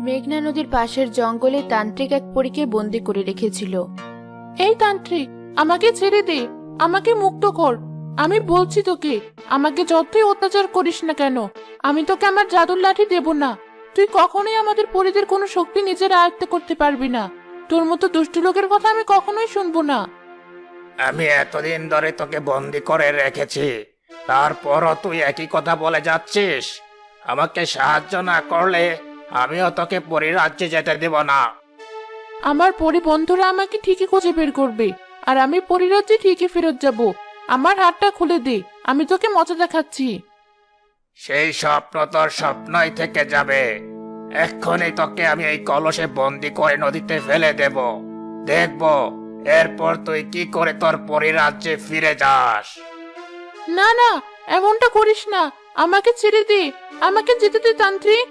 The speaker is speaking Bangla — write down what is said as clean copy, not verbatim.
মেঘনা নদীর পাশের জঙ্গলে তান্ত্রিক এক পরীকে বন্দি করে রেখেছিল। এই তান্ত্রিক, আমাকে ছেড়ে দে, আমাকে মুক্ত কর। আমি বলছি তোকে, আমাকে যতই অত্যাচার করিস না কেন, আমি তোকে আমার জাদুর লাঠি দেব না। তুই কখনোই আমাদের পরিদের কোনো শক্তি নিজের আয়ত্তে করতে পারবি না। তোর মতো দুষ্টু লোকের কথা আমি কখনোই শুনবো না। আমি এতদিন ধরে তোকে বন্দি করে রেখেছি, তারপরও তুই একই কথা বলে যাচ্ছিস। আমাকে সাহায্য না করলে আমিও তোকে পরিরাজ্যে যেতে দেব না। আমার পরিবন্ধুরা আমাকে ঠিকই খুঁজে বের করবে, আর আমি পরিরাজ্যে ঠিকই ফেরত যাব। আমার হাতটা খুলে দে, আমি তোকে মজা দেখাচ্ছি। সেই স্বপ্ন তোর স্বপ্নই থেকে যাবে। এক্ষুনি তোকে আমি এই কলসে বন্দি করে নদীতে ফেলে দেব। দেখব এরপর তুই কি করে তোর পরিরাজ্যে ফিরে যাস। না না, এমনটা করিস না, আমাকে ছেড়ে দে, আমাকে যেতে দে তান্ত্রিক।